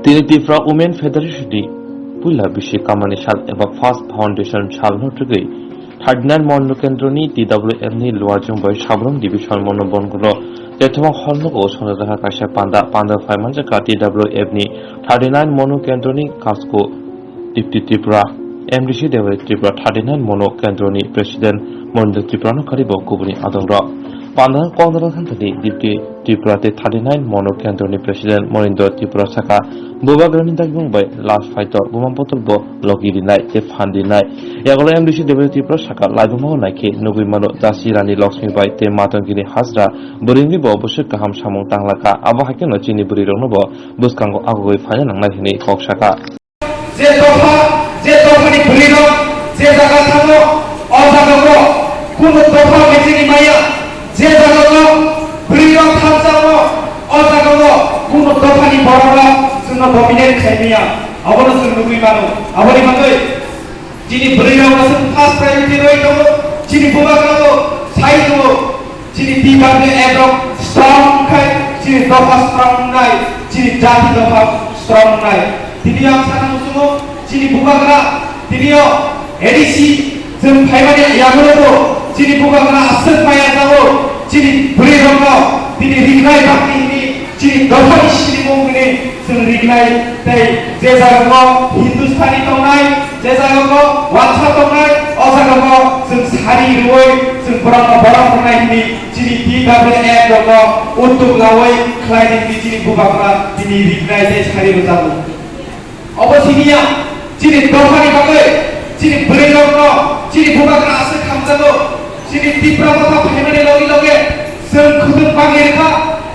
তিনি ত্রিপুরা উমেন ফেডারেশনनि पुला बिशि कामानि साल एबा फार्स्ट फाउंडेशन सालनोट्रुगै 39 मन्न केन्द्रनि DWF नि लुवारजों बै साब्रम डिविजन मन्न बनगुलो जेथमा हलनगो सनजाहा काशा पान्दा फाइमानजाका DWF नि 39 मन्न केन्द्रनि कासको डिप्टी त्रिपुरा MDC देवरे त्रिपुरा 39 मन्न केन्द्रनि प्रेसिडेंट मनिन्द्र त्रिपुरानो खारिबो गुबुनि आदंर पान्दा कौनरा थान्थानि डिप्टी त्रिपुरा 39 मन्न केन्द्रनि प्रेसिडेंट मनिन्द्र त्रिपुरा साका बुबाग्रानि दागि बुंबाय लास्ट फाइट बुमा बतलबो लगिरिनाय जे फान्दिनाय यागला MDC देवरे त्रिपुरा साका लाइबमाव नायखे नुगै मानो जासि रानी लक्ष्मी बाय ते मातंगिनि हाजरा बोरिंनि बो अबश्य गाहाम सामं तांलाका आबा हाकेनो चिनि बुरि रंनोबो बुसकांगो आगुगै फाया नांनाय हिनि कक्साका जे दफानि बुरि रं जे जागा थाङो अ जागाखौ कुनु दफा बेजिनि माया जे जागाखौ बुरि रं थामजाङो अ जागाखौ कुनु दफानि बररा जोंना डमिनेट खायमिया अबनो जों नुगै मानो अबनि मागै जिनि बुरि रं जों फार्स्ट प्रायोरिटी रय दङ जिनि बुबाग्राखौ साइ दङ जिनि बिबारनि एकदम स्ट्रं खाय जिनि दफा स्ट्रं नाय जिनि जाति दफा स्ट्रं नाय दिनै आं सानांगौ जोङो जिनि बुबाग्रा दिनैयो एडिसि जों फाइमानि यागोलबो जिनि बुबाग्रा आसोन माया जागो जिनि बुरि रंगाव दिनै रिगनाय बाकिनि जिनि दफानि सिरिमंनि जों रिगनाय तै जे जायगाखौ हिन्दुस्तानी दंनाय जे जायगाखौ वाचा दंनाय अ जायगाखौ जों सारि रुय जों बरफनायनि जिनि DWF दङ उद्योग लावै ख्लायनि जिनि बुबाग्रा दिनै रिगनाय जे सारि जागो अबसिनिया जिनि दफानि बागै जिनि बुरि रंगाव जिनि बुबाग्रा आसोन खामजागो जिनि त्रिपुरा माथा फाइमानि लगे लगे जों खुदुं बागेरखा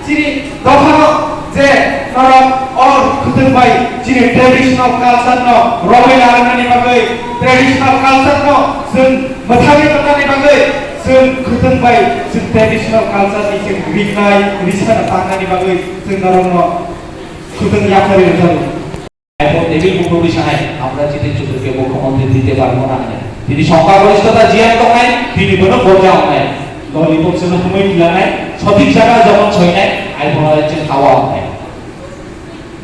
जिनि दफानो जे नरम और खुदुं बाय जिनि ट्रेडिशनल कालचार न रबाय लानानै बागै ट्रेडिशनल कालचार न जों मोथानि मोथानि बागै जों खुदुं बाय जों ट्रेडिशनल कालचार नि जों रिगनाय रिसाना तांनानि बागै जों नरम खुदुं याखरे जायो এখন টেবিল মুখ্যবিষয় আমরা যেতে চতুর্কে মুখ্যমন্ত্রী দিতে পারবো না তিনি সংখ্যাগরিষ্ঠতা জিয়ান নাই তিনি কোনো বোঝা নাই দলীয় পক্ষের সময় দিলা নাই সঠিক জায়গা যখন ছয় নাই আইফোন হচ্ছে খাওয়া নাই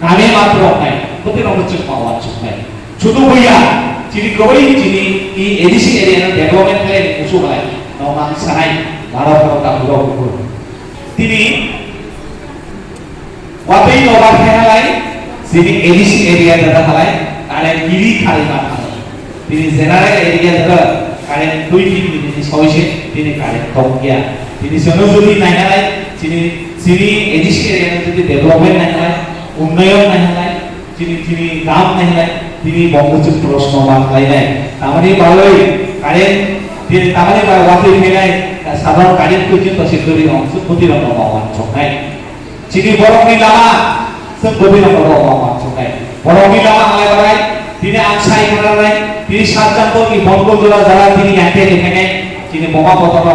নামে মাত্র নাই প্রতি নম্বর খাওয়া নাই শুধু বইয়া যিনি কই যিনি এই এডিসি এরিয়া ডেভেলপমেন্ট এর ইস্যু হয় নমান সানাই ভারতটা হলো তিনি ওয়াতেই ওভার খেলাই যিনি এডিসি এরিয়া দাদা খালাই কারেন্ট গিরি খালি না তিনি জেনারেল এরিয়া দাদা কারেন্ট 2-3 মিনিট সইছে তিনি কারেন্ট কম গিয়া তিনি জনজুরি নাই নাই যিনি এডিসি এরিয়া যদি ডেভেলপমেন্ট নাই নাই উন্নয়ন নাই নাই যিনি গ্রাম নাই নাই তিনি বঙ্গবন্ধু প্রশ্ন বাংলাই নাই তামানি ভালোই কারেন্ট তিনি তামানি ওয়াতে ফেলাই সাধারণ কারেন্ট পর্যন্ত সেক্টরি অংশ প্রতিরোধ অঞ্চল নাই যিনি বরংনি লামা जों बबेना बर'आव मानसुनाय बर'नि लामा आलायबाय दिनै आं सायख'नानै दिनै सातजाननि बंगजोला जारा दिनै यान्ते देखायनाय दिनै बमा बतन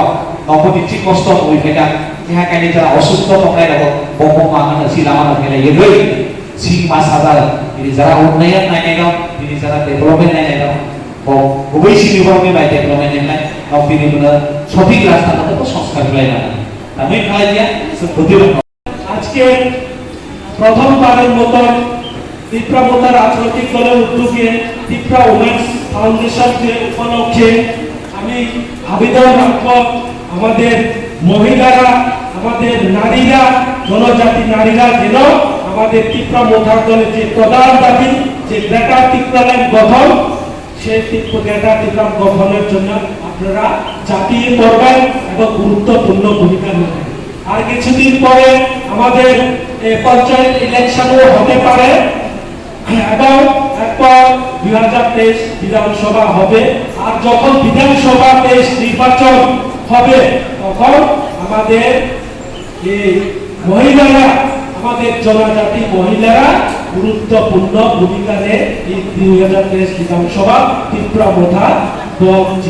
नखरनि थि खस्थ' मोनफैदा देहा कायनि जारा असुस्थ दंनाय दङ बंग माहानो सिलामा नफैनाय येबै सिं मास हाजार दिनै जारा उन्नयन नायनाय दं दिनै जारा डेभेलपमेन्ट नायनाय दं गुबै सिनिबरनि बाय डेभेलपमेन्ट नायनाय दं दिनै मोनो सঠিক रास्ताखौ संस्कार खालायनानै আমি খালাইয়া जों बुद्धिमोन আজকে প্রথমবারের মতো ত্রিপুরা মোতা রাজনৈতিক দলের উদ্যোগে ত্রিপুরা উমেন্স ফাউন্ডেশন উপলক্ষে আমি আবেদন রাখব আমাদের মহিলারা আমাদের নারীরা জনজাতি নারীরা যেন আমাদের ত্রিপুরা মোতা দলের যে প্রধান দাবি যে গ্রেটার ত্রিপুরাল্যান্ড গঠন সেই গ্রেটার ত্রিপুরা গঠনের জন্য আপনারা ঝাঁপিয়ে পড়বেন এবং গুরুত্বপূর্ণ ভূমিকা নেবেন আর কিছুদিন পরে আমাদের পঞ্চায়েত ইলেকশনও হতে পারে এবং এরপর 2023 বিধানসভা হবে আর যখন বিধানসভা নির্বাচন হবে তখন আমাদের এই মহিলারা আমাদের জনজাতি মহিলারা গুরুত্বপূর্ণ ভূমিকা নেয় এই 2023 বিধানসভা ত্রিপুরা মোথা